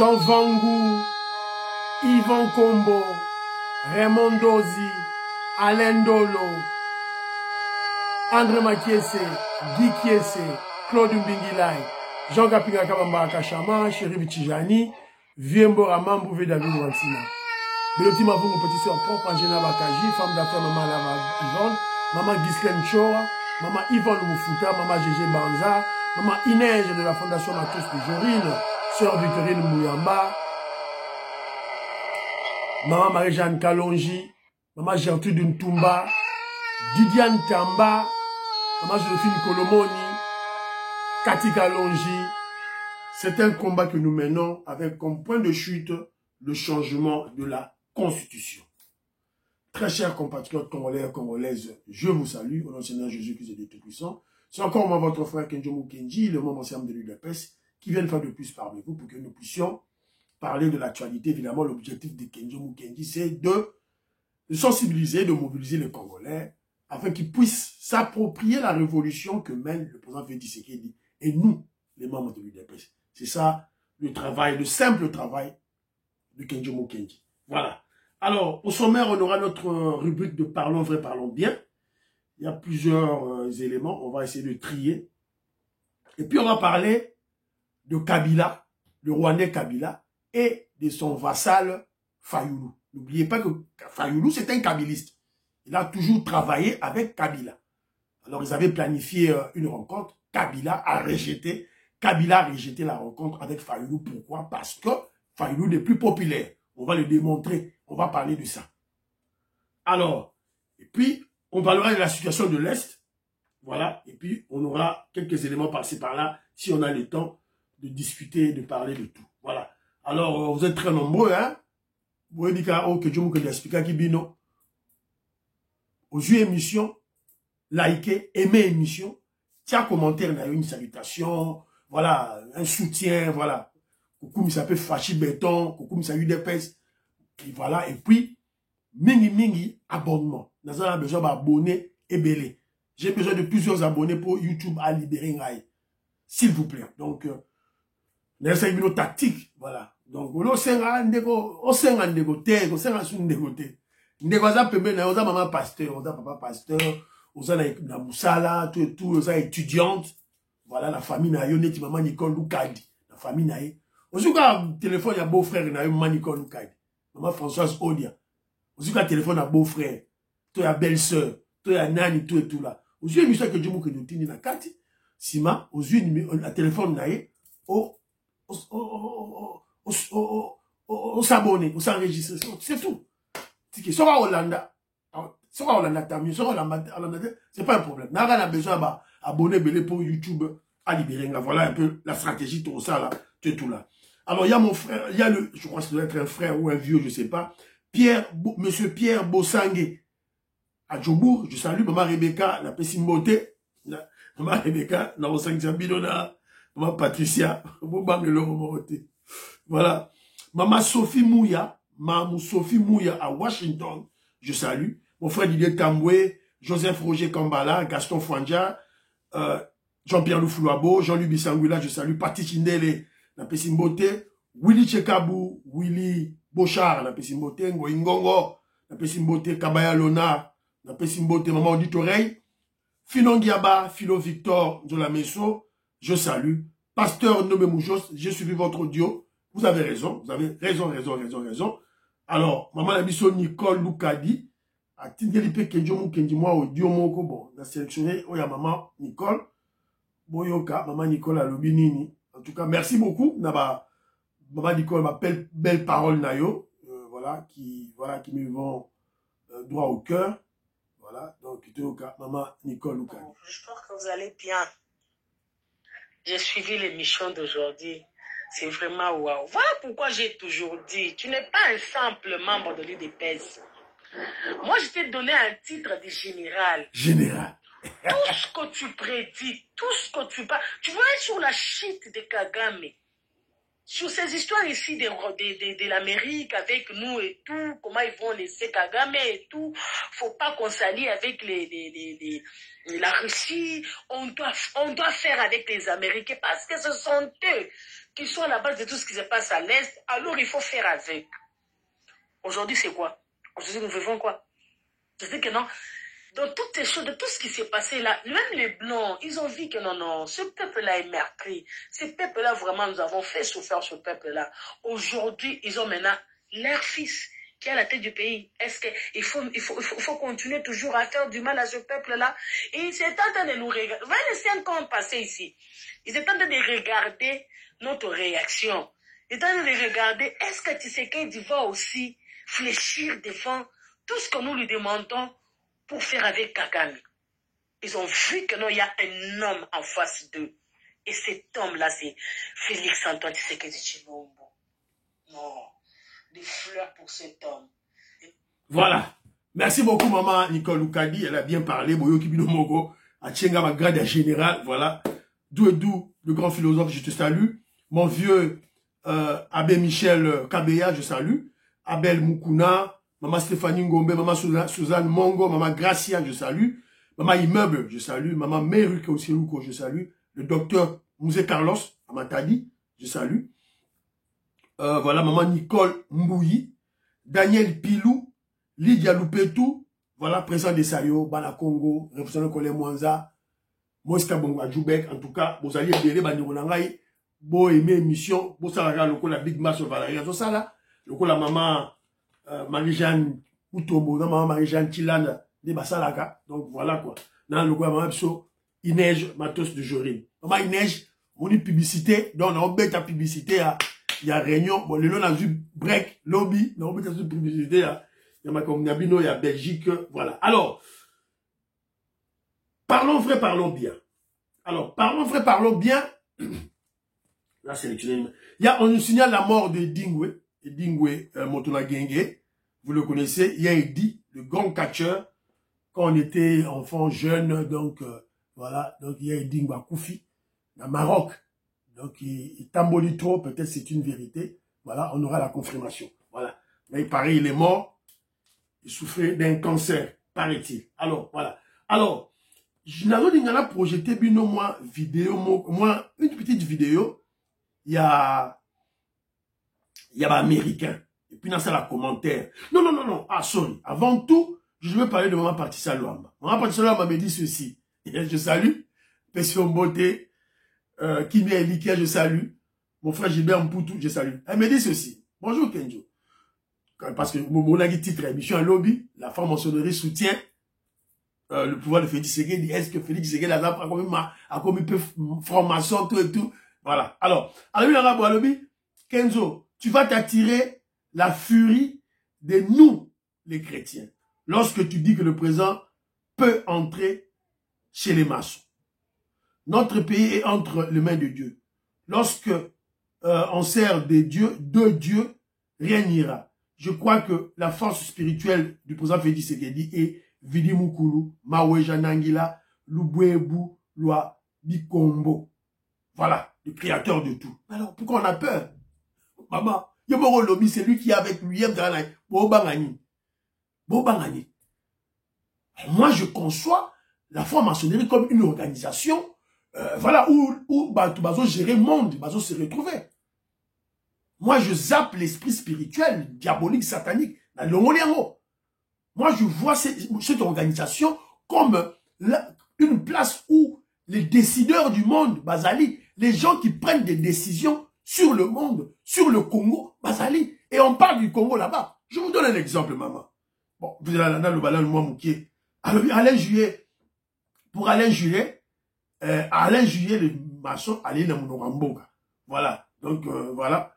Jean Vangou, Yvan Combo, Raymond Dozi, Alain Dolo, André Makiese, Guy Kiese, Claude Mbingilai, Jean Kapinga Kabamba Kachama, Chéri Tijani, Viembo Ramambouvé David Wansina. Beloti Mavungu, petit soeur propre, Angela Bakaji, femme d'affaires Maman Lava Yvonne, Maman Ghislaine Choa, Maman Yvonne Moufuta, Maman Gégé Banza, Maman Inès de la Fondation Matos de Jorine, Sœur Victorine Mouyamba, Maman Marie-Jeanne Kalonji, Maman Gertrude Ntumba, Didiane Tamba, Maman Joséphine Kolomoni, Cathy Kalonji. C'est un combat que nous menons avec comme point de chute le changement de la Constitution. Très chers compatriotes congolais et congolaises, je vous salue au nom du Seigneur Jésus-Christ et des Tout-Puissants. C'est encore moi, votre frère Kenjomu Kenji, le membre ancien de l'UDPS, qui vient une fois de plus parmi vous pour que nous puissions parler de l'actualité. Évidemment, l'objectif de Kenjomu Kenji, c'est de sensibiliser, de mobiliser les Congolais afin qu'ils puissent s'approprier la révolution que mène le président Félix Tshisekedi et nous, les membres de l'UDPS. C'est ça le travail, le simple travail de Kenjomu Kenji. Voilà. Alors, au sommaire, on aura notre rubrique de Parlons vrai, parlons bien. Il y a plusieurs éléments, on va essayer de trier. Et puis, on va parler de Kabila, le Rwandais Kabila, et de son vassal Fayoulou. N'oubliez pas que Fayoulou, c'est un kabiliste. Il a toujours travaillé avec Kabila. Alors, ils avaient planifié une rencontre. Kabila a rejeté la rencontre avec Fayoulou. Pourquoi? Parce que Fayoulou n'est plus populaire. On va le démontrer. On va parler de ça. Alors, et puis, on parlera de la situation de l'Est. Voilà. Et puis, on aura quelques éléments par-ci par-là, si on a le temps de discuter, de parler de tout. Voilà. Alors, vous êtes très nombreux, hein. Vous voyez que je vous explique qui bino. Aux yeux émission, likez, aimez émission. Tiens, commentaire, on a une salutation. Voilà. Un soutien, voilà. Coucou, il s'appelle Fachi Béton. Coucou, il s'appelle UDPS. Et voilà. Et puis, mingi, abonnement. Nous avons besoin d'abonnés et belés. J'ai besoin de plusieurs abonnés pour YouTube à libérer Ngaï. S'il vous plaît. Donc, nous avons une tactique. Voilà. Donc, on a maman pasteur, on a papa pasteur, on a Moussala, tout, on a étudiante. Voilà, la famille na yo, neti maman Nicole Loukadi. La famille na yo. Aussi, quand téléphone, il y a beau-frère, il y a maman Nicole Loukadi. Maman Françoise Odia. Aussi, quand téléphone, il y a beau-frère. Toi, il y a belle-sœur. Toi, il y a nani, tout et tout là. Aussi, il y a que Dieu m'a que nous tini na kati. Sima, aussi, le téléphone na yo, on s'abonne, on s'enregistre. C'est tout. C'est que, soit Hollanda, tant mieux, soit Hollanda, c'est pas un problème. N'a rien besoin d'abonner pour YouTube à libérer. Voilà un peu la stratégie, tout ça là, tout là. Alors, il y a mon frère, il y a je crois que ça doit être un frère ou un vieux, je sais pas, Monsieur Pierre Bossangé, à Djobourg, je salue maman Rebecca, la Pessimboté, maman Rebecca, la Bossangé Bidona, maman Patricia, voilà. Maman Sophie Mouya à Washington, je salue. Mon frère Didier Tamboué, Joseph Roger Kambala, Gaston Fouandja, Jean-Pierre Loufoulouabo, Jean-Louis Bissangula, je salue. Pati Chindele, la Pessimboté, Willy Chekabou, Willy Bochard, la Pessimboté, Ngoingongo, la Pessimboté, Kabaya Lona, la Pessimboté, Maman Auditoreille, Finon Giaba, Philo Victor, Messo, je salue. Pasteur Nome Moujos, j'ai suivi votre audio. Vous avez raison, raison. Alors, maman la mission Nicole Loukadi, a Tingelipe Kenjomu Kenjimwa audio moko, bon, on a sélectionné, oh, y a maman Nicole, Boyoka, maman Nicole à Lobinini. En tout cas, merci beaucoup, maman Nicole m'appelle belle parole nayo, voilà, qui me vont droit au cœur. Voilà, donc, maman Nicole Loukadi. J'espère que vous allez bien. J'ai suivi l'émission d'aujourd'hui. C'est vraiment waouh. Voilà pourquoi j'ai toujours dit, tu n'es pas un simple membre de l'UDPS. Moi, je t'ai donné un titre de général. Général. Tout ce que tu prédis, tout ce que tu parles. Tu vois sur la shit de Kagame. sur ces histoires ici de l'Amérique avec nous et tout, comment ils vont laisser Kagame et tout, faut pas qu'on s'allie avec la Russie, on doit faire avec les Américains parce que ce sont eux qui sont à la base de tout ce qui se passe à l'Est, alors il faut faire avec. Aujourd'hui, c'est quoi? Aujourd'hui, nous vivons quoi? Je dis que non. Dans toutes ces choses, de tout ce qui s'est passé là, même les Blancs, ils ont vu que non, ce peuple-là est meurtri. Ce peuple-là, vraiment, nous avons fait souffrir ce peuple-là. Aujourd'hui, ils ont maintenant leur fils qui est à la tête du pays. Est-ce qu'il faut continuer toujours à faire du mal à ce peuple-là? Et ils étaient en train de nous regarder. 25 ans passés ici. Ils étaient en train de regarder notre réaction. Ils étaient en train de regarder, est-ce que Tshisekedi va aussi fléchir devant tout ce que nous lui demandons pour faire avec Kagame. Ils ont vu que non, il y a un homme en face d'eux. Et cet homme-là, c'est Félix Antoine Tshisekedi Tshilombo. Non, des fleurs pour cet homme. Voilà. Merci beaucoup, maman Nicole Loukadi. Elle a bien parlé. Boyo Kibino Mogo, à Tchenga, ma grade général. Voilà. Douedou, le grand philosophe, je te salue. Mon vieux Abbé Michel Kabeya, je salue. Abel Mukuna. Maman Stéphanie Ngombe, maman Suzanne Mongo, maman Gracia, je salue. Maman Immeuble, je salue. Maman Meruka Osiluko, je salue. Le docteur Mouzé Carlos, maman Tadi, je salue. Voilà, maman Nicole Mbouyi. Daniel Pilou, Lydia Lupetou, voilà, président de Sayo, Bana Congo, représentant de Colin Mwanza, Moska Bongo Djoubek, en tout cas, vous allez aider Bandironangaï, vous aimez l'émission, vous savez, la Big Mass, voilà, tout ça là, la maman, Marie-Jeanne Outombo, maman Marie-Jeanne Tilanda, de Basalaka. Donc voilà quoi. Dans le quoi, maman il neige matos de Jorine. Maman il neige, on dit publicité, donc on a bête à publicité, il y a réunion, bon le long a vu break, lobby, on a bête à publicité, il y a ma commune, il y a Belgique, voilà. Alors, parlons vrai, parlons bien. Alors, parlons vrai, parlons bien. Là, sélectionné. On nous signale la mort de Dingwe Motona Genge. Vous le connaissez, il y a Eddy, le grand catcheur, quand on était enfant, jeune, donc voilà, donc il y a Eddy Ngwakoufi, au Maroc, donc il tambolie trop, peut-être c'est une vérité, voilà, on aura la confirmation, voilà. Mais pareil, il est mort, il souffrait d'un cancer, paraît-il. Alors, voilà. Alors, je n'avais projeté bino moi vidéo, moi, une petite vidéo, il y a américain. Et puis dans ça, la commentaire. Non. Ah, sorry. Avant tout, je veux parler de Maman Patricia Luamba. Maman Patricia Luamba me dit ceci. Et je salue. Pession Beauté. Kimi Elikia, je salue. Mon frère Gilbert Mpoutou, je salue. Elle me dit ceci. Bonjour Kenjo. Parce que mon titre émission à lobby, la franc-maçonnerie soutient le pouvoir de Félix Tshisekedi. Est-ce que Félix Tshisekedi a commis peu franc-maçon, tout et tout. Voilà. Alors, à la lobby, Kenzo, tu vas t'attirer la furie de nous, les chrétiens, lorsque tu dis que le président peut entrer chez les maçons. Notre pays est entre les mains de Dieu. Lorsque on sert de Dieu, rien n'ira. Je crois que la force spirituelle du président Félix Tshisekedi est Vidi Mukulu, Maweja Nangila, Lubwebu, Loi Bikombo. Voilà, le créateur de tout. Alors, pourquoi on a peur? Maman, Yomoro Lobi, c'est lui qui est avec lui. Moi, je conçois la franc-maçonnerie comme une organisation, voilà, où Bazo gérer le monde, Bazo se retrouver. Moi, je zappe l'esprit spirituel, diabolique, satanique, dans le Moliango. Moi, je vois cette organisation comme une place où les décideurs du monde, Bazali, les gens qui prennent des décisions sur le monde, sur le Congo, Bazali. Et on parle du Congo là-bas. Je vous donne un exemple, maman. Bon, vous allez dans le ballon, moi, Moukier. Alain Juillet, pour Alain Juillet, le maçon, allait dans mon Ramboka. Voilà. Donc, voilà.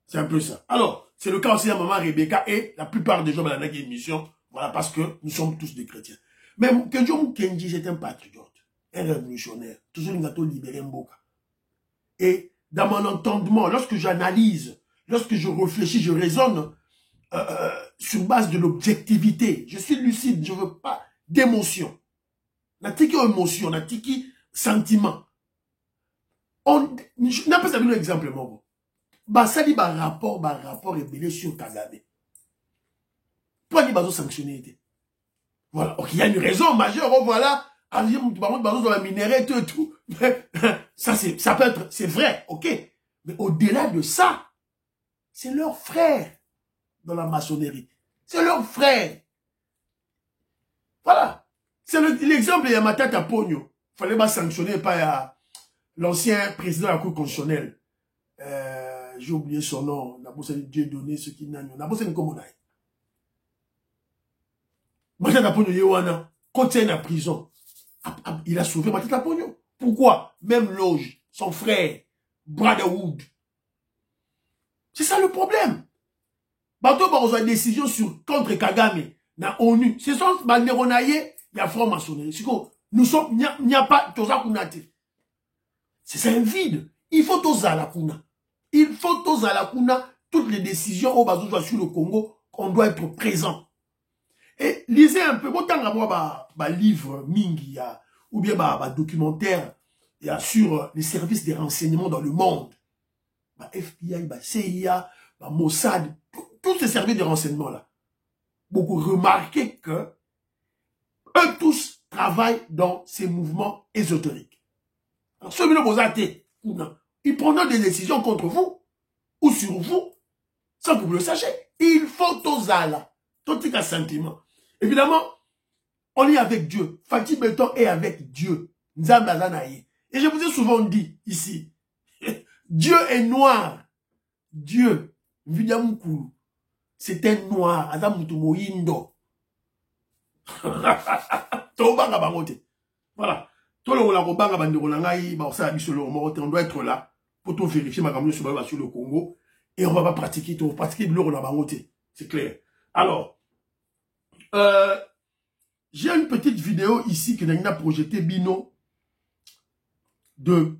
C'est un peu ça. Alors, c'est le cas aussi à maman Rebecca et la plupart des gens dans la émission. Voilà, parce que nous sommes tous des chrétiens. Mais Kenjo Kenji, c'est un patriote, un révolutionnaire. Toujours une gâteau libéré Mboka. Et dans mon entendement, lorsque j'analyse, lorsque je réfléchis, je raisonne sur base de l'objectivité. Je suis lucide, je ne veux pas d'émotion. N'a tiki émotion, n'a tiki sentiment. On n'a pas un exemple, mon bon. Ça dit, rapport ébélé sur Kagame. Pourquoi il va sanctionner? Voilà. Ok, il y a une raison majeure, oh, voilà. Dans la minérale, tout. Ça peut être, c'est vrai, ok. Mais au-delà de ça, c'est leur frère dans la maçonnerie. C'est leur frère. Voilà. C'est l'exemple de Yamatata Pogno. Il fallait pas sanctionner par l'ancien président de la Cour constitutionnelle. J'ai oublié son nom. On a besoin de Dieu donner ce qu'il n'a. On a besoin de comment on a. Matata Pogno Yewana, quand il est en prison, il a sauvé Matata Pogno. Pourquoi? Même loge, son frère, Brotherhood. C'est ça le problème. Bateau va avoir une décision contre Kagame, na ONU. Ce sont les néronaïs, il y a franc-maçonnerie. Nous sommes, il n'y a pas, c'est un vide. Il faut tous à la kuna. Il faut tous à la kuna. Toutes les décisions au bazou sur le Congo, on doit être présent. Et lisez un peu, autant à moi, livre, Mingi, ou bien documentaire, sur les services de renseignement dans le monde. FBI, CIA, Mossad, tous ces services de renseignement là. Beaucoup remarqué que eux tous travaillent dans ces mouvements ésotériques. Alors, ceux qui vous athées, ils prendront des décisions contre vous ou sur vous sans que vous le sachiez. Il faut tous là, tout un sentiment. Évidemment, on est avec Dieu. Fatih Beton est avec Dieu. Nzambazanaï. Et je vous ai souvent dit ici, Dieu est noir. Dieu, Vidiamukulu, c'est un noir. Adamutumoyindo. Voilà. On doit être là pour tout vérifier ma caméra sur le Congo. Et on va pas pratiquer tout. Pratiquer le c'est clair. Alors, j'ai une petite vidéo ici que Nagina a projeté Bino de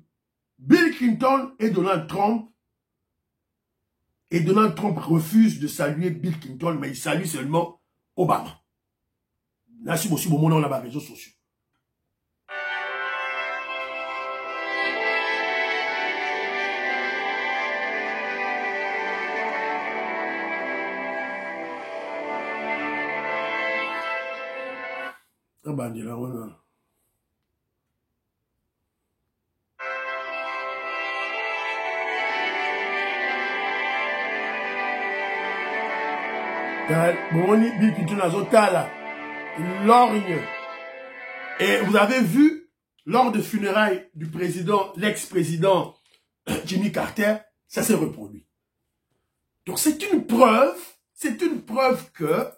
Bill Clinton et Donald Trump. Et Donald Trump refuse de saluer Bill Clinton, mais il salue seulement Obama. Là, c'est aussi bon moment dans les réseaux sociaux. Ah bah, là, voilà. Bill Clinton a zotala, lorgne. Et vous avez vu, lors de funérailles du président, l'ex-président Jimmy Carter, ça s'est reproduit. Donc c'est une preuve que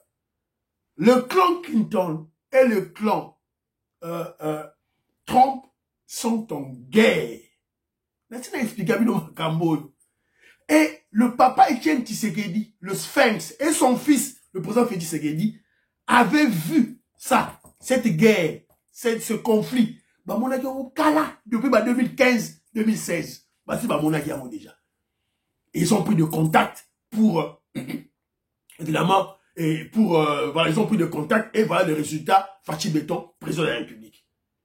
le clan Clinton et le clan Trump sont en guerre. Et le papa Etienne Tshisekedi, le Sphinx, et son fils, le président Félix Tshisekedi, avaient vu ça, cette guerre, ce conflit. Depuis 2015-2016. Déjà. Et ils ont pris de contact pour, évidemment, voilà, ils ont pris de contact et voilà le résultat, Fatih Beton, président de la République.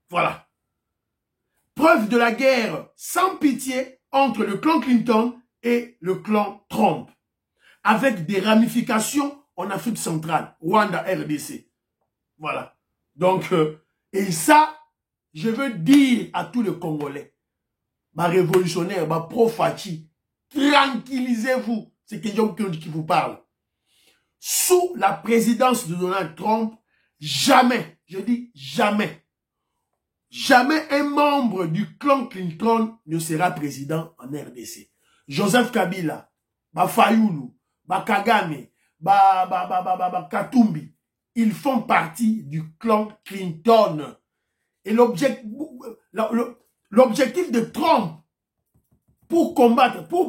Voilà. Preuve de la guerre sans pitié entre le clan Clinton et le clan Trump, avec des ramifications en Afrique centrale, Rwanda, RDC. Voilà. Donc, et ça, je veux dire à tous les Congolais, ma révolutionnaire, ma pro-Fatih, tranquillisez-vous, c'est quelqu'un qui vous parle. Sous la présidence de Donald Trump, jamais, je dis jamais, jamais un membre du clan Clinton ne sera président en RDC. Joseph Kabila, Fayulu, Kagame, Katumbi, ils font partie du clan Clinton. Et l'objectif de Trump pour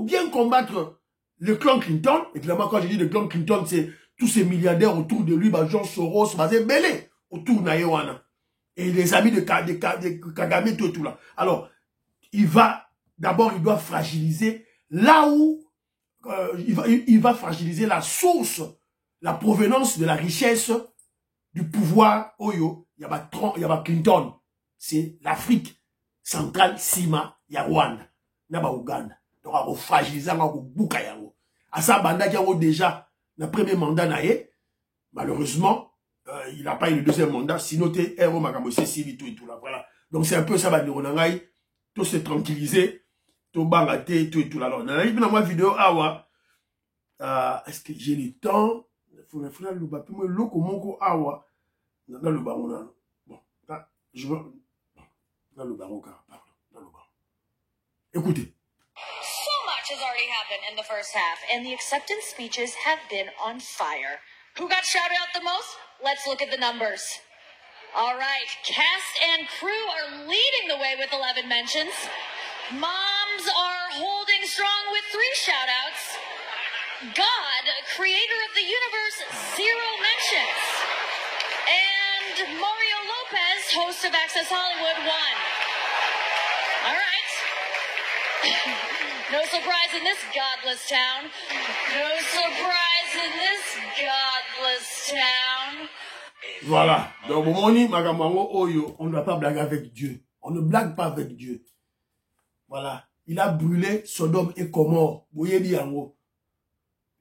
bien combattre le clan Clinton, évidemment quand je dis le clan Clinton, c'est tous ces milliardaires autour de lui, Jean Soros, Belé, autour de Naïwana. Et les amis de Kagame, tout là. Alors, d'abord, il doit fragiliser là où il va fragiliser la source, la provenance de la richesse du pouvoir Oyo. Il y a Clinton. C'est l'Afrique centrale, Sima, il y a Rwanda. na ba Uganda. Donc a fragiliser nga ko buka yango. Asa banda ki yango déjà na premier mandat na ye. Malheureusement, il n'a pas eu le deuxième mandat, sinon t'es héros makambo c'est tout et tout là, voilà. Donc c'est un peu ça, Bandironangaï, tout se tranquilliser, tout bangaté, tout et tout là. Alors, dans la vidéo, awa, est-ce que j'ai le temps? Il faut le faire, le bapin, le loco, monko, awa, dans le baron, là. Bon, là, je veux, dans le baron, pardon, dans le baron. Écoutez. So much has already happened in the first half, and the acceptance speeches have been on fire. Who got shouted out the most? Let's look at the numbers. All right, cast and crew are leading the way with 11 mentions. Moms are holding strong with 3 shout-outs. God, creator of the universe, 0 mentions. And Mario Lopez, host of Access Hollywood, 1. All right. No surprise in this godless town. No surprise in this godless town. Voilà. Donc, Momoni, Magamango, Oyo, on ne doit pas blaguer avec Dieu. On ne blague pas avec Dieu. Voilà. Il a brûlé Sodome et Gomorrhe. Boyebi Yango.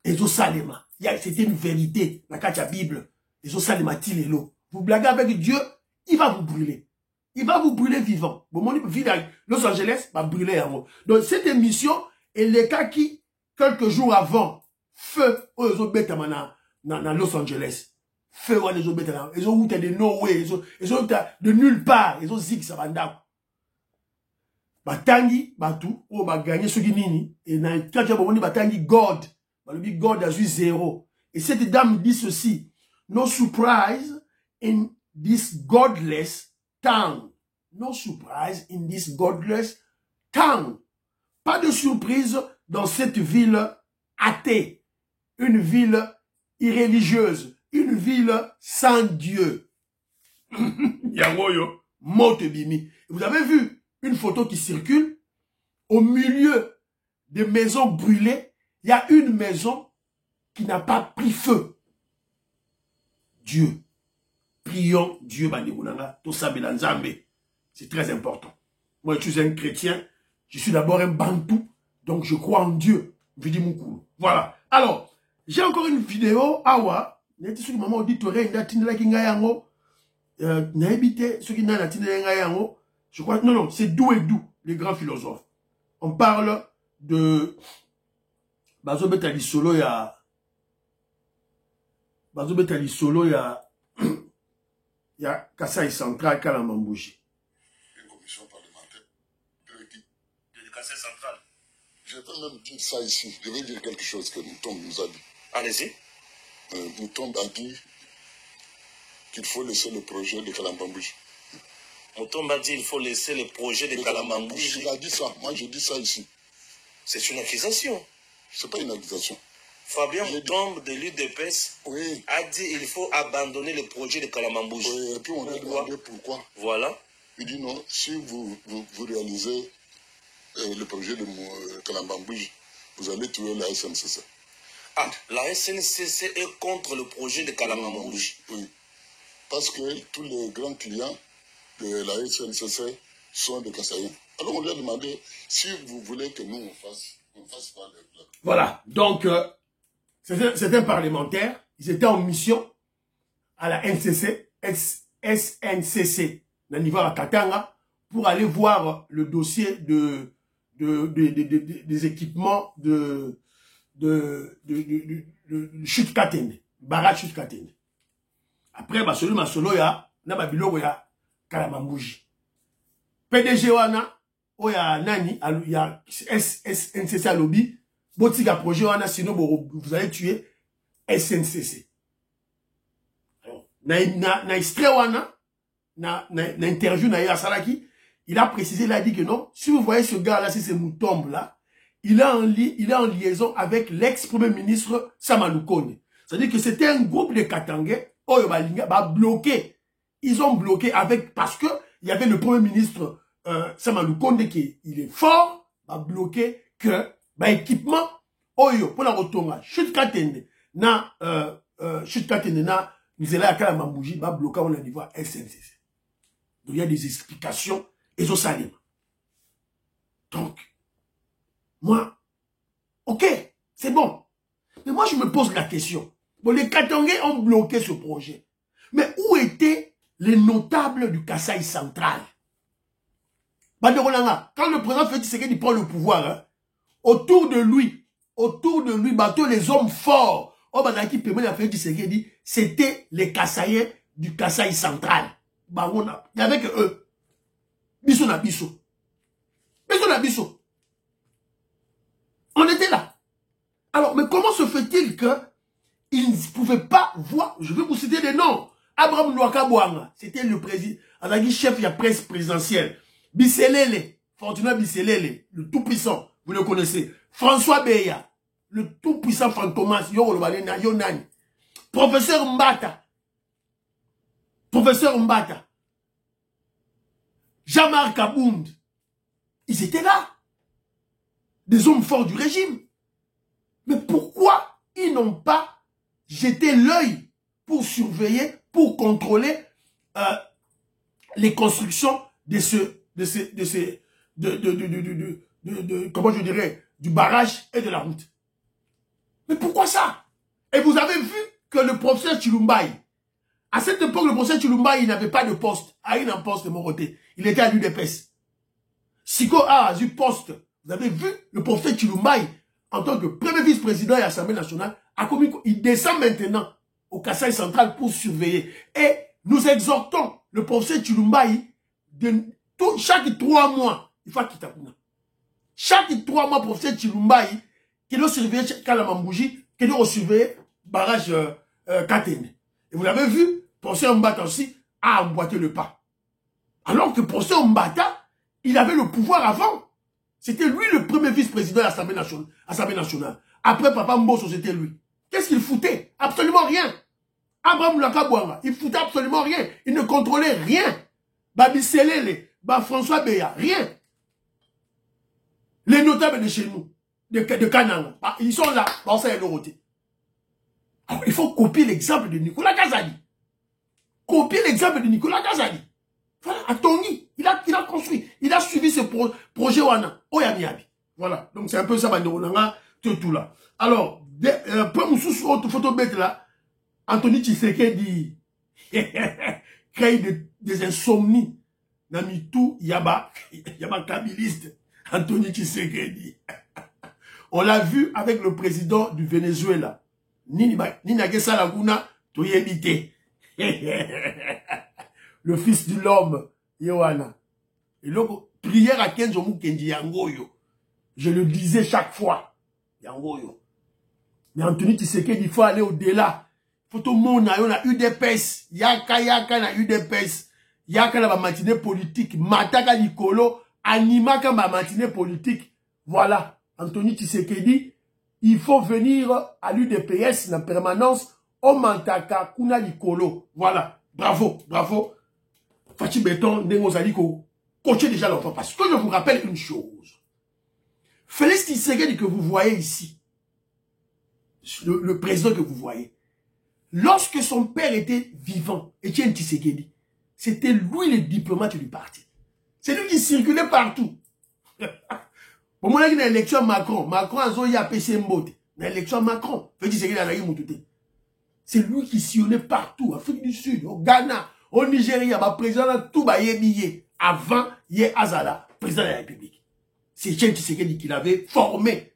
Ezo Salema. C'était une vérité. La Kacha Bible. Ezo Salema Tilelo. Vous blaguez avec Dieu, il va vous brûler. Il va vous brûler vivant. Momoni, Los Angeles va brûler Yango. Donc, cette émission, elle est cas qui, quelques jours avant, feu, Oyo Betamana, dans Los Angeles. Feu, les autres bêtes, ils ont de no way, ils ont de nulle part, ils ont zig ça banda. Batangi, batou, oh, ba gagné ce qui nini, et na, quand tu as bon, batangi God, God a eu 0. Et cette dame dit ceci, no surprise in this godless town. No surprise in this godless town. Pas de surprise dans cette ville athée, une ville irréligieuse. Une ville sans Dieu. Yangoyo, Motebimi. Vous avez vu une photo qui circule? Au milieu des maisons brûlées, il y a une maison qui n'a pas pris feu. Dieu. Prions Dieu, Bandigunanga, Tosabe Nzambe. C'est très important. Moi, je suis un chrétien. Je suis d'abord un bantou. Donc, je crois en Dieu. Je dis mon coup. Voilà. Alors, j'ai encore une vidéo. Awa. Je crois, non, c'est Douédou, les grands philosophes. On parle de Bazobetali Solo, il y a Kassai Central, Kalamambouji. Une commission parlementaire de Kassai Central. Je peux même dire ça ici. Je vais dire quelque chose que Moutombe nous a dit. Allez-y. Moutombe a dit qu'il faut laisser le projet de Kalambambouji. Moutombe a dit qu'il faut laisser le projet de Kalambambouji. Il a dit ça. Moi, je dis ça ici. C'est une accusation. C'est pas une accusation. Fabien Moutombe de l'UDPS a dit qu'il faut abandonner le projet de Kalambambouji. Oui, et puis on a demandé pourquoi. Voilà. Il dit non, si vous réalisez le projet de Kalambambouji, vous allez tuer la SNCC. Ah, la SNCC est contre le projet de Kalambambouji. Oui. Parce que tous les grands clients de la SNCC sont des Kassaïens. Alors on lui a demandé si vous voulez que nous on fasse pas les plans. Voilà. Donc, c'est un parlementaire. Ils étaient en mission à la SNCC, dans le niveau à Katanga, pour aller voir le dossier des équipements de chute Katende, barrage chute Katende. Après, celui masolo ya na babiloko ya Kalambambouji. PDG wana oya nani ya SNCC lobby botika projet wana sinon vous allez tuer SNCC. Alors na extrait wana na interview na ya Salaki, il a précisé, il a dit que non, si vous voyez ce gars là, si c'est Moutombe là, il est en liaison avec l'ex-premier ministre Samanoukonde. C'est-à-dire que c'était un groupe de Katangais, bloqué. Ils ont bloqué parce que il y avait le premier ministre Samanoukonde qui il est fort, bloqué que équipement Oyo pour la retourner. Chute Katende na Nizela Kalambambouji bloqué au niveau SNCC. Donc il y a des explications et ça. Donc Moi, ok, c'est bon. Mais moi, je me pose la question. Bon, les Katangais ont bloqué ce projet. Mais où étaient les notables du Kasaï central? Quand le président Félix Tshisekedi prend le pouvoir, hein, autour de lui, tous les hommes forts, c'était les Kasaïens du Kasaï central. Il n'y avait que eux. Bissou na bissou. Bissou na bissou. On était là. Alors, mais comment se fait-il qu'ils ne pouvaient pas voir, je vais vous citer des noms. Abraham Louakabouanga, c'était le président, chef de la presse présidentielle. Bisselele, Fortuna Bisselele, le tout-puissant, vous le connaissez. François Beya, le tout-puissant Fantomas, Yonani. Professeur Mbata. Jean-Marc Abound. Ils étaient là. Des hommes forts du régime. Mais pourquoi ils n'ont pas jeté l'œil pour surveiller, pour contrôler les constructions comment je dirais, du barrage et de la route? Mais pourquoi ça? Et vous avez vu que le professeur Chilumbaï, à cette époque, le professeur Chilumbaï, il n'avait pas de poste. Il a un poste de mon côté. Il était à l'UDPS. Siko a eu poste. Vous avez vu le professeur Chilumbaï, en tant que premier vice-président de l'Assemblée nationale, il descend maintenant au Kasaï central pour surveiller. Et nous exhortons le professeur Chilumbaï, chaque 3 mois, il faut qu'il t'appelle. Chaque 3 mois, professeur Chilumbaï, qui doit surveiller Kalamambouji, qui doit surveiller barrage Katene. Et vous l'avez vu, professeur Mbata aussi a emboîté le pas. Alors que professeur Mbata, il avait le pouvoir avant. C'était lui le premier vice-président de l'Assemblée nationale. Après Papa Mbosso, c'était lui. Qu'est-ce qu'il foutait? Absolument rien. Abraham Louakabouanga, il foutait absolument rien. Il ne contrôlait rien. Babi Selele, François Beya, rien. Les notables de chez nous, de Kananga, ils sont là, ça est Dorothée. Alors, il faut copier l'exemple de Nicolas Kazadi. Copier l'exemple de Nicolas Kazadi. Voilà, à Tongi, il a construit, il a suivi ce projet Wana, Oyamiabi. Voilà, donc c'est un peu ça, tout là. Alors, pour nous sous autre photo bête là, Anthony Tshisekedi crée des insomnies. Namitou Yaba kabiliste, Anthony Tshisekedi. On l'a vu avec le président du Venezuela. Nina Gesa Laguna, Toyebite. Le fils de l'homme, Yohana. Et donc, prière à Kenzo Mukendi Yangoyo. Je le disais chaque fois. Yangoyo. Mais Anthony Tshisekedi, il faut aller au-delà. Il faut tout le monde, on a eu des pèses. Yaka na eu des pèses. Yaka na ba matinée politique. Mataka Nikolo, animaka ba matinée politique. Voilà. Anthony Tshisekedi, il faut venir à l'UDPS, la permanence, au Mantaka, Kuna Nikolo. Voilà. Bravo, bravo. Fachi Béton, Nengozali, coachez déjà l'enfant. Parce que je vous rappelle une chose. Félix Tshisekedi que vous voyez ici, le président que vous voyez, lorsque son père était vivant, Étienne Tshisekedi, c'était lui le diplomate du parti. C'est lui qui circulait partout. Au moment où il y a l'élection Macron a zoé à PC Mbote. L'élection Macron, Félix Tshisekedi a eu. C'est lui qui sillonnait partout, en Afrique du Sud, au Ghana, au Nigeria, le président de tout billet avant Yé Azala, président de la République. C'est Étienne Tshisekedi qui l'avait formé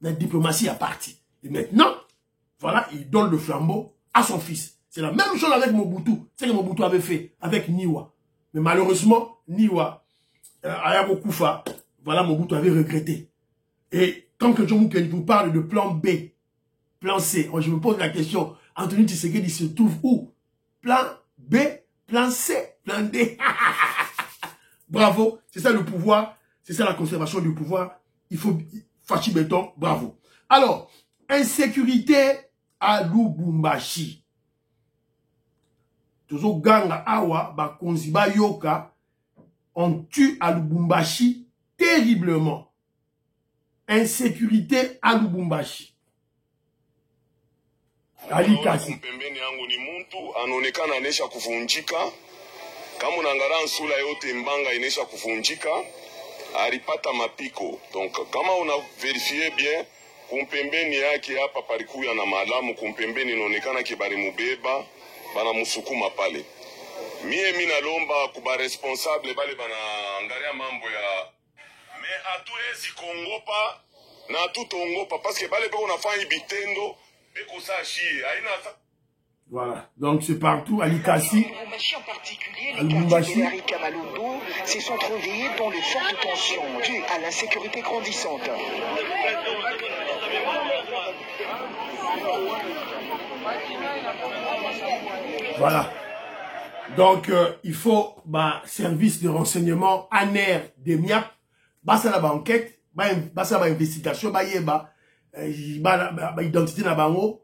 dans la diplomatie à parti. Et maintenant, voilà, il donne le flambeau à son fils. C'est la même chose avec Mobutu. C'est ce que Mobutu avait fait avec Niwa. Mais malheureusement, Niwa, Ayabo Koufa, voilà, Mobutu avait regretté. Et quand que John Mouken vous parle de plan B, plan C, je me pose la question, Anthony Tshisekedi se trouve où? Plan B, plan C, plan D. Bravo, c'est ça le pouvoir, c'est ça la conservation du pouvoir. Il faut Fachi Béton, bravo. Alors, insécurité à Lubumbashi. Toujours Ganga Awa, Bakonziba Yoka, on tue à Lubumbashi terriblement. Insécurité à Lubumbashi. Alikasi. Pembeni yangu ni mtu anaonekana anesha kuvunjika. Kama unaangalia nsula yote mbanga inesha kuvunjika. alipata mapiko. Donc kama una verifie bien kumpembeni yake hapa palikuya na malamu, kumpembeni inaonekana kibari mubeba bana musukuma pale. Mie nalomba kuba responsable bale bana angalia mambo ya me hatuwezi kongopa na hatutongopa parce que bale peko nafanya bitendo beko sashi haina. Voilà, donc c'est partout, à Likasi, En particulier, les quartiers de Kamalumbo se sont trouvés dans de fortes tensions dues à l'insécurité grandissante. Voilà. Donc, il faut, service de renseignement, ANER, DEMIAP, ça la enquête, ça la investigation, identité na bango,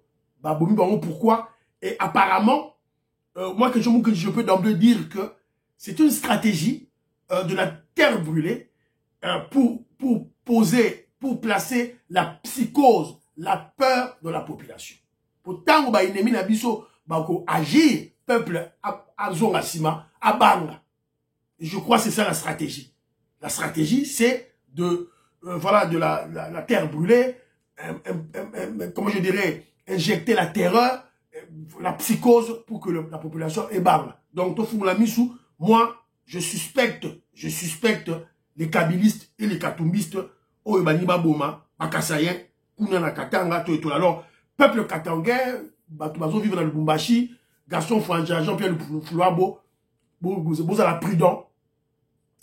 pourquoi? Et apparemment, moi que je peux d'emblée dire que c'est une stratégie de la terre brûlée pour placer la psychose, la peur de la population. Pourtant, ennemi na biso agir, peuple azongasima, abanga. Et je crois que c'est ça la stratégie. La stratégie, c'est de la terre brûlée, comment je dirais, injecter la terreur, la psychose pour que la population ébarque. Donc, moi, je suspecte les kabylistes et les katumbistes, alors, peuple katangais, vivre dans le Bumbashi, Gaston Franja, Jean-Pierre Flouabo, vous allez prudent,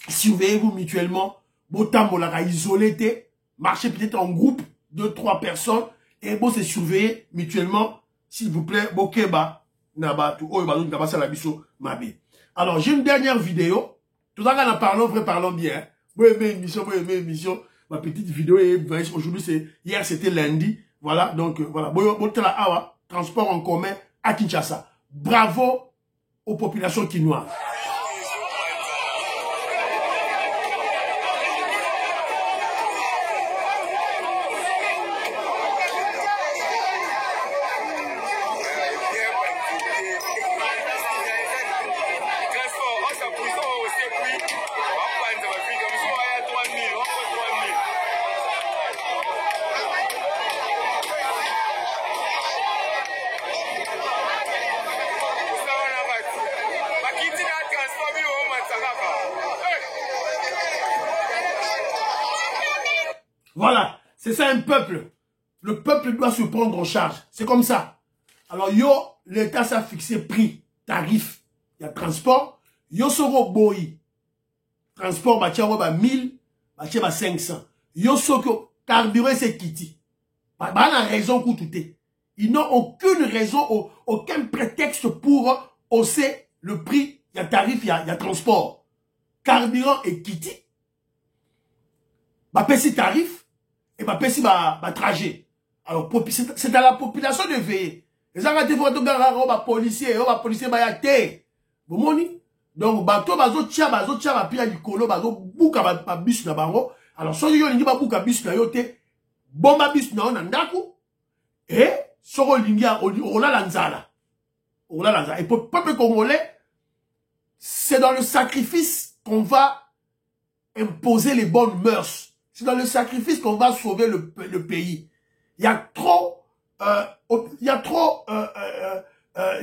surveillez-vous mutuellement, botambolaka isolé, marchez peut-être en groupe, 2-3 personnes, et vous se surveillez mutuellement. S'il vous plaît, Bokeba, Nabatu, Nabasa Labiso, Mabe. Alors, j'ai une dernière vidéo. Tout ça, en parlons, parlons bien. Vous aimez émission. Ma petite vidéo est, aujourd'hui, hier, c'était lundi. Voilà, donc, voilà. Transport en commun à Kinshasa. Bravo aux populations quinoises. Voilà, c'est ça un peuple. Le peuple doit se prendre en charge. C'est comme ça. Alors, l'État s'est fixé prix, tarif, il y a transport. Soro boy. Transport, 1000, 500. Soko, carburant, c'est kiti. Bah, la raison pour tout est. Ils n'ont aucune raison, aucun prétexte pour hausser le prix. Il y a tarif, il y a transport. Carburant et kiti. Bah, petit tarif. Et petit trajet. Alors, c'est à la population de veiller. Les gens qui ont policiers, vous voyez? Donc, bateau, tia, pia likolo, bouka, bus na bango. Alors, si vous avez bouka bus na yote, bomba bus na onandaku, et, soro lingia, ola lanzala. Et pour le peuple congolais, c'est dans le sacrifice qu'on va imposer les bonnes mœurs. C'est dans le sacrifice qu'on va sauver le pays. Il y a trop,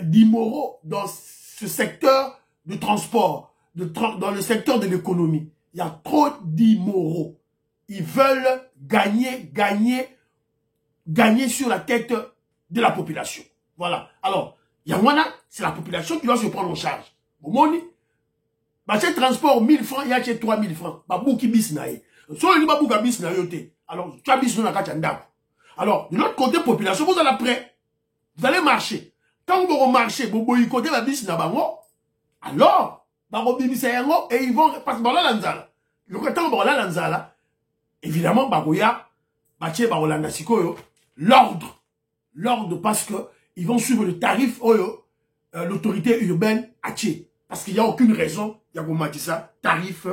d'immoraux dans ce secteur du transport, dans le secteur de l'économie. Il y a trop d'immoraux. Ils veulent gagner sur la tête de la population. Voilà. Alors, c'est la population qui doit se prendre en charge. Au monde, chez transport 1000 francs, il y a chez 3000 francs. Bouki bisnae. Alors, tu as bis alors, de l'autre côté, population, vous allez prêt. Vous allez marcher. Quand vous marchez, vous boycottez la bis na bango, alors, et ils vont, parce que lanzala. Le temps lanzala, évidemment, l'ordre, parce que ils vont suivre le tarif, l'autorité urbaine, parce qu'il n'y a aucune raison, il y a ça, tarif,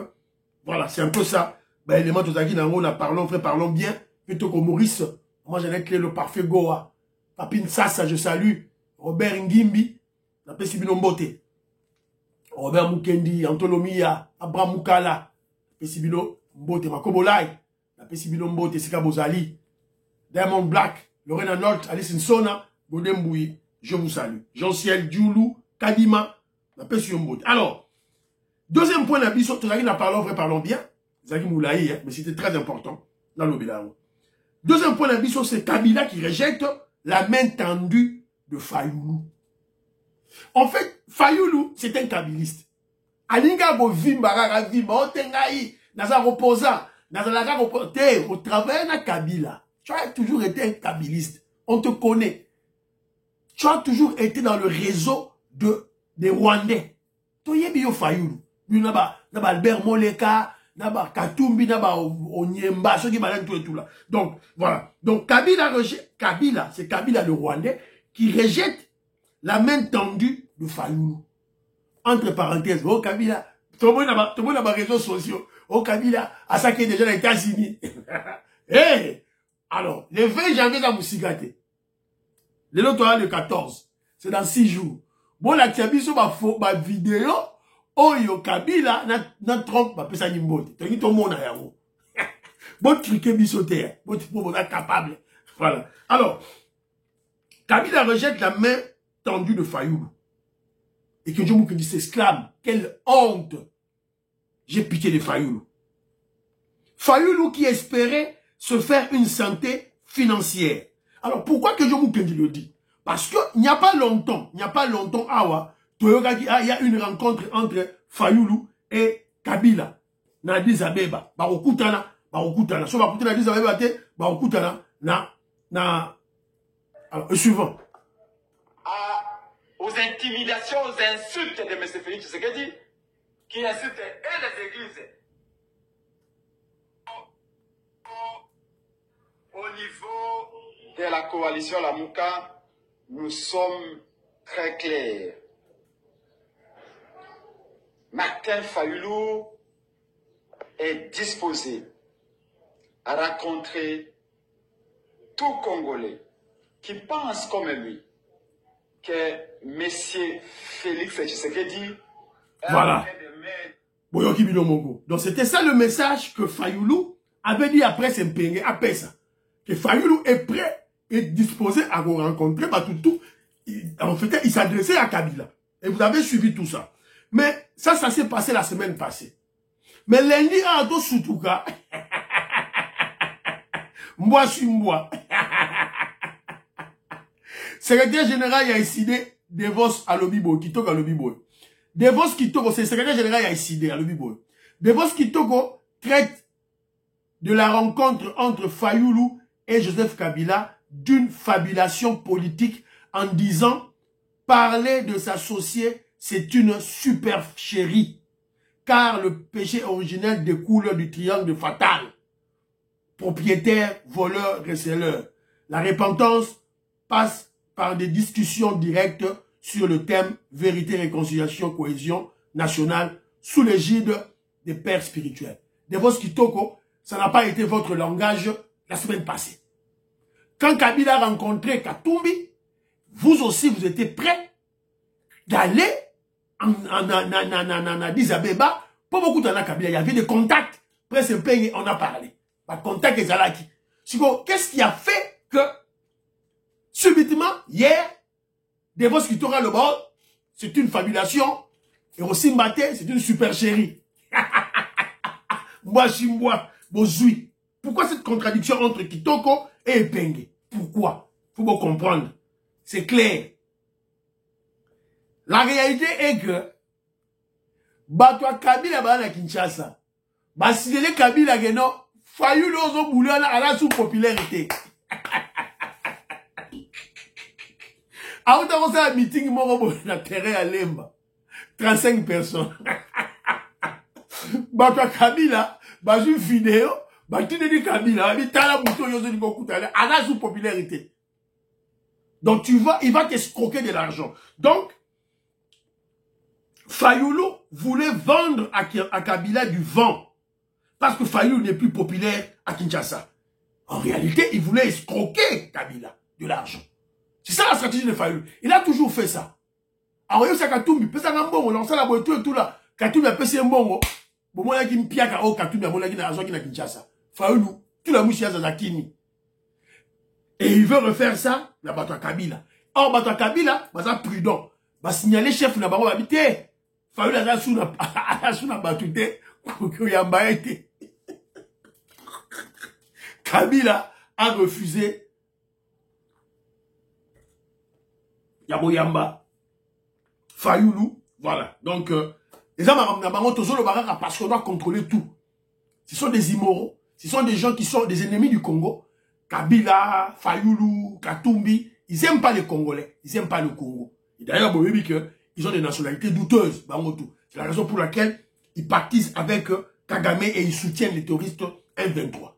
voilà, c'est un peu ça. Élément tout ça qui parlons bien. Plutôt que Maurice, moi j'en ai créé le parfait Goa. Papine Sassa, je salue. Robert Ngimbi, la Pessibino Mbote. Robert Mukendi, Antolomia, Abraham Mukala, Pessibino, Mbote Makobolai, la Pessibilo Mbote Sika Bozali, Diamond Black, Lorena Nolte, Alice Nsona, Godembouyi, je vous salue. Jean-Ciel, Djoulou, Kadima, la Pessibilo Mbote. Alors, deuxième point d'ambition, tu as parlons vrai, parlons bien. Zaki Moulaï, mais c'était très important dans l'Obélaou. Deuxième point d'ambition, c'est Kabila qui rejette la main tendue de Fayoulou. En fait, Fayoulou, c'est un kabiliste. Alinga go vimbara vimba otengai naza reposant naza reporter au travail na Kabila. Tu as toujours été un kabiliste. On te connaît. Tu as toujours été dans le réseau des Rwandais. Toyebi yo Fayoulou. Naba Albert Moleka, naba Katumbi, naba Onyemba, ceux qui malènent tout et tout là. Donc voilà. Donc Kabila c'est Kabila le Rwandais qui rejette la main tendue de Fayoulou. Entre parenthèses, oh Kabila, tout le monde a des réseaux sociaux. Oh Kabila, à ça qui est déjà dans les États-Unis. Hey! Alors, le 20 janvier, ça vous cigaté. Le 14. C'est dans 6 jours. Bon, la tiabiso, ma vidéo, oh yo Kabila, na trompe, ma pesa nimbote. T'as dit tout le monde à yao. Bon, cliquez bisoter. Bon, tu peux être capable. Voilà. Alors, Kabila rejette la main tendue de Fayoulou. Et que Dieu me dit, s'exclame, quelle honte! J'ai pitié de Fayoulou. Fayoulou qui espérait se faire une santé financière. Alors pourquoi que Dieu me le dit? Parce que il n'y a pas longtemps, Awa, il y a une rencontre entre Fayoulou et Kabila. Na Addis Abeba. Barokutana. So bakutana Addis Abeba te, barokutana alors, le suivant. Aux intimidations, aux insultes de M. Félix Tshisekedi, qui insulte et les églises. Au niveau de la coalition Lamouka, nous sommes très clairs. Martin Fayoulou est disposé à rencontrer tout Congolais qui pense comme lui que M. Félix Tshisekedi voilà. Donc c'était ça le message que Fayoulou avait dit après Sempenge, après ça. Que Fayoulou est prêt et disposé à vous rencontrer. En fait, il s'adressait à Kabila. Et vous avez suivi tout ça. Mais ça s'est passé la semaine passée. Mais lundi, à dos Soutouka, moi suis moi. Secrétaire général a décidé Devos à Lobibo, Kitoko à Lobibo. Devos Kitoko, c'est le secrétaire général a décidé à Lobibo. Devos Kitoko traite de la rencontre entre Fayoulou et Joseph Kabila d'une fabulation politique en disant parler de s'associer, c'est une supercherie. Car le péché originel découle du triangle fatal. Propriétaire, voleur, receleur. La repentance passe par des discussions directes sur le thème vérité, réconciliation, cohésion nationale sous l'égide des pères spirituels. Devos Kitoko, ça n'a pas été votre langage la semaine passée. Quand Kabila a rencontré Katumbi, vous aussi vous étiez prêts d'aller en Addis Abeba. Pas beaucoup dans la Kabila, il y avait des contacts. Presque on a parlé. Contact et Zalaki. Qu'est-ce qui a fait que subitement, hier, Devos Kitoko le bord, c'est une fabulation. Et aussi Mbaté, c'est une supercherie. Moi, Chimbois, Bozui. Pourquoi cette contradiction entre Kitoko et Epenge? Pourquoi? Faut vous comprendre. C'est clair. La réalité est que, Batwa Kabila Bana Kinshasa, Basidele Kabila Geno, Fayoulou Ozo Boulana à la sous-popularité. A où t'as un meeting, mon na terrain à Lemba. 35 personnes. Batwa Kabila, Bazu vidéo, Batu de Kabila, Tala Bouto Yozo di Bokutale, à la sous-popularité. Donc il va t'escroquer de l'argent. Donc, Fayoulou voulait vendre à Kabila du vent. Parce que Fayoulou n'est plus populaire à Kinshasa. En réalité, il voulait escroquer Kabila de l'argent. C'est ça la stratégie de Fayoulou. Il a toujours fait ça. Alors, il y a Katumbi, il peut s'en mbongo, lancer la boîte et tout là. Katumbi a passé un bongo. bon moi qui mpiaka au Katumbi mon qui na azo qui na Kinshasa Fayoulou tout la mouche ya Zakini et il veut refaire ça la bato Kabila or bato Kabila baza prudent ba signaler chef na bango habité Fayoulou la sous na batute ko yamba été Kabila a refusé Yaboyamba Fayoulou voilà donc les hommes parce qu'on doit contrôler tout. Ce sont des immoraux. Ce sont des gens qui sont des ennemis du Congo. Kabila, Fayoulou, Katumbi. Ils n'aiment pas les Congolais. Ils n'aiment pas le Congo. Et d'ailleurs, vous voyez qu'ils ont des nationalités douteuses. C'est la raison pour laquelle ils partisent avec Kagame et ils soutiennent les terroristes M23.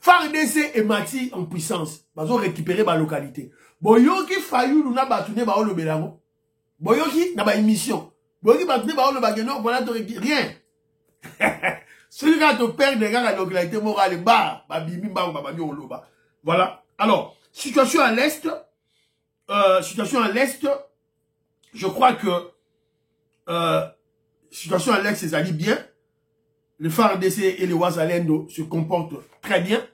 FARDC et Mati en puissance. Ils ont récupéré ma localité. Boyoki, Fayoulou, n'a pas tourné le Bélango. Boyoki, n'a pas une mission. Rien. Celui qui a te perdre la localité morale, voilà. Alors, situation à l'Est, je crois que situation à l'Est, c'est allé bien. Les FARDC et les Ouazalendo se comportent très bien.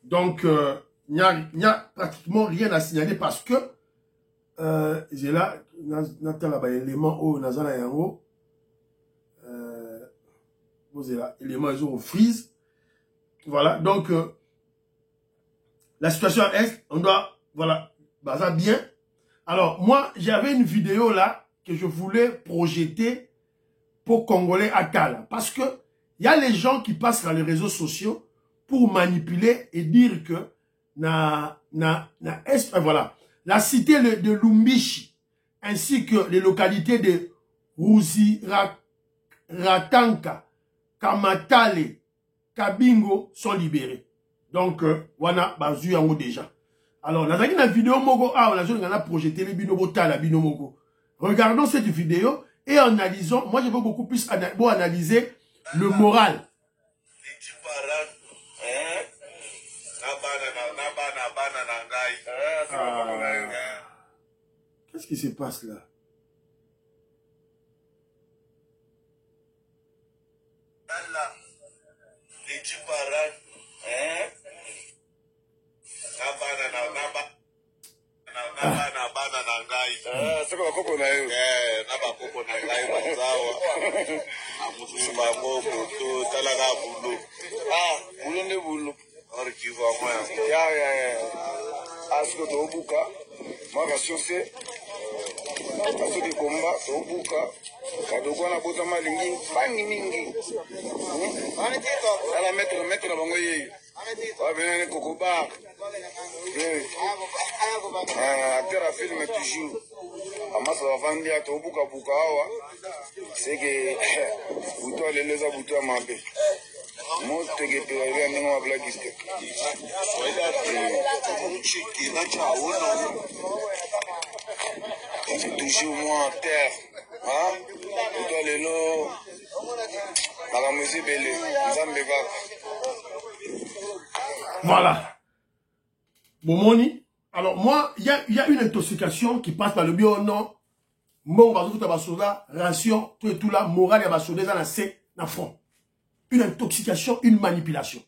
Donc, il n'y a pratiquement rien à signaler parce que j'ai là, Natala ba élément au Nazala yango. Vous là, élément ils ont freeze. Voilà, donc la situation est, on doit, voilà, ça bien. Alors, moi, j'avais une vidéo là que je voulais projeter pour Congolais à Kala. Parce que il y a les gens qui passent dans les réseaux sociaux pour manipuler et dire que voilà. La cité de Lumbishi, ainsi que les localités de Ratanka, Kamatale, Kabingo sont libérées. Donc, wana bazu yango déjà. Alors, on a une vidéo mogo, on a projeté les binomo tala binomogo. Regardons cette vidéo et analysons. Moi, je veux beaucoup plus analyser le moral. Qu'est-ce qui se passe là? C'est que vous doit les les aboutir à ma paix. Moi, je te dis que tu vas venir à Blackiste. C'est toujours moi en terre. Hein? Vous dois les lots. La musique belle. Voilà. Bomoni. Alors moi, il y a une intoxication qui passe par le bio non. Mon ration, tout et tout là, morale et basoda dans la C, dans le front. Une intoxication, une manipulation.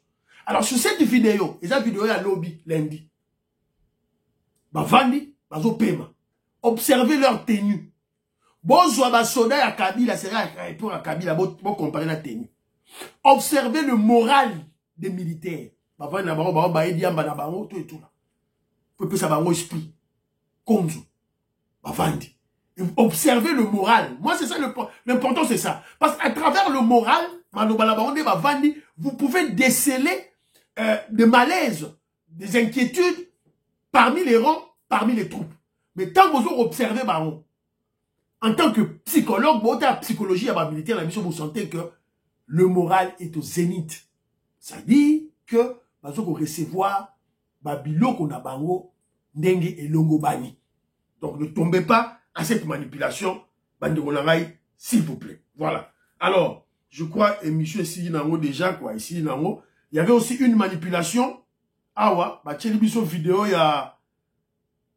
Alors sur cette vidéo, et cette vidéo est à lobby lundi. Bavandi, bazo paiement. Observez leur tenue. Bonjour basoda à Kabila, c'est vrai pour Kabila, bon comparer la tenue. Observez le moral des militaires. Bavandi na bango, bango baedi amba na bango, tout et tout là. Faut que ça bango esprit. Konzo. Bavandi. Observez le moral. Moi, c'est ça l'important, c'est ça. Parce qu'à travers le moral, vous pouvez déceler des malaises, des inquiétudes parmi les rangs, parmi les troupes. Mais tant que vous observez, en tant que psychologue, vous avez psychologie à la militaire, la mission, vous sentez que le moral est au zénith. Ça dit que vous recevoir Babilo qu'on a bango, Ndenge et Longo Bani. Donc ne tombez pas à cette manipulation, s'il vous plaît. Voilà. Alors, je crois, et monsieur ici nango déjà, quoi, ici nango, il y avait aussi une manipulation. Ah ouais, bah biso vidéo, il y a,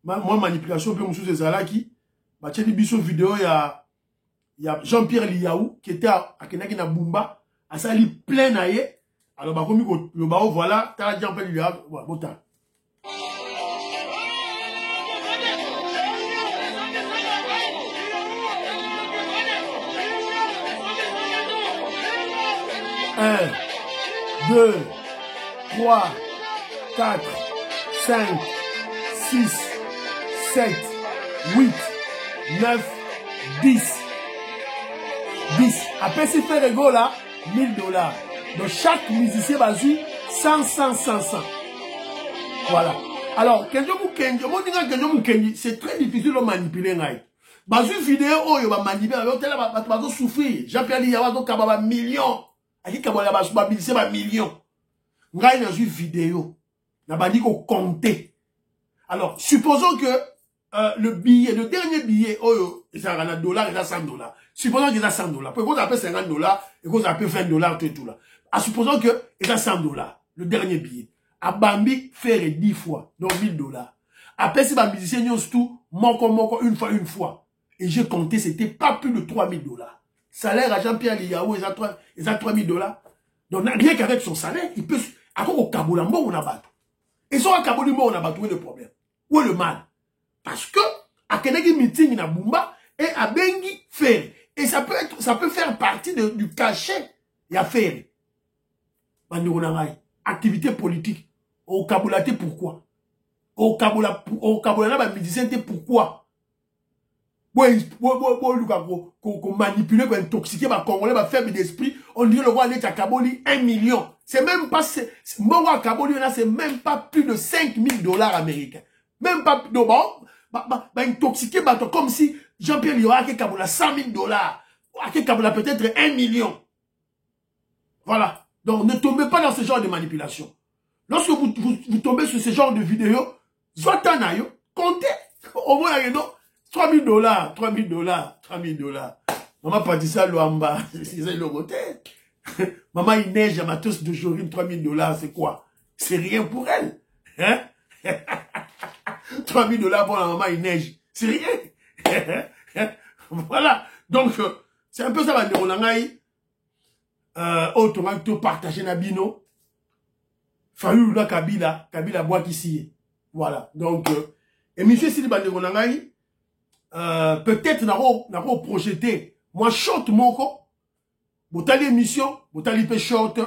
moi manipulation, puis monsieur Zalaki, bah biso vidéo, il y a Jean-Pierre Liaou, qui était à Kenaki na Bumba, asali plein na ye. Alors bah comme le bao voilà, t'as déjà un peu lui a botan. Un, 2, 3, 4, 5, 6, 7, 8, 9, 10. 10. Après, si fait le go là, $1000. Donc, chaque musicien va jouer 100. Voilà. Alors, c'est très difficile de manipuler. Bazu vidéo, oh, il va manipuler, il va souffrir. Jean-Pierre Liyawa, donc, il va millions. Il va millions. Il va une vidéo. Il va compter. Alors, supposons que le billet, le dernier billet, oh, il a $1, il a $100. Supposons qu'il a $100. Pourquoi on appelle $50 et qu'on appelle $20 tout et tout là. Ah, supposons que il a $100, le dernier billet. À Bambi, faire 10 fois, donc $1000. Après, si Bambi musicien tout, moko, une fois. Et j'ai compté, c'était pas plus de $3000. Salaire à Jean-Pierre Liyawa, il a $3000. Donc, rien qu'avec son salaire, il peut, à quoi au Kabolambo, on a battu. Et sur un Kabolambo, on a battu, où est le problème? Où est le mal? Parce que, à Kenegi meeting, na Bumba, et à Bengi, faire. Et ça peut faire partie du cachet. Il y a faire. Activité politique. Au Kaboulate, pourquoi? Au Kaboulate, pourquoi? Qu'on manipule, qu'on intoxique, qu'on congolais, qu'on faible d'esprit, on dirait le roi Aleta Kaboli, 1 million. C'est même pas, mon roi Kaboli, c'est même pas plus de $5000 américains. Même pas, non, intoxiqué, comme si Jean-Pierre Liyawa a Kabola $100,000, a Kabola peut-être 1 million. Voilà. Donc, ne tombez pas dans ce genre de manipulation. Lorsque vous tombez sur ce genre de vidéo, Zotanayo, comptez, au moins, $3,000, $3,000. Maman Patissa Luamba, c'est le côté. Maman Inège, à Matos de Jorim, $3,000, c'est quoi? C'est rien pour elle. Hein? $3,000 pour la maman Inège, c'est rien. Voilà. Donc, c'est un peu ça, Banderonangaï. Autrement, partager Nabino. Fayou la Kabila boit ici. Voilà. Donc, et monsieur Sidi Banderonangaï, peut-être n'a pas projeté. Moi, short moko. Botali émission, botali pe short.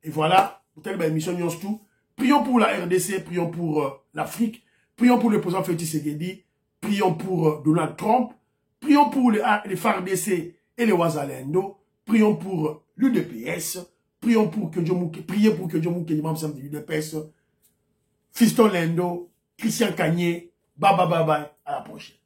Et voilà. Botali émission nyons tout. Prions pour la RDC, prions pour l'Afrique. Prions pour le président Félix Tshisekedi. Prions pour Donald Trump. Prions pour les FARDC et les Ouazalendo. Prions pour l'UDPS. Prions pour que Dieu mouke. Priez pour que Dieu mouke les membres de l'UDPS. Fiston Lendo. Christian Kanye. Bye bye bye bye. À la prochaine.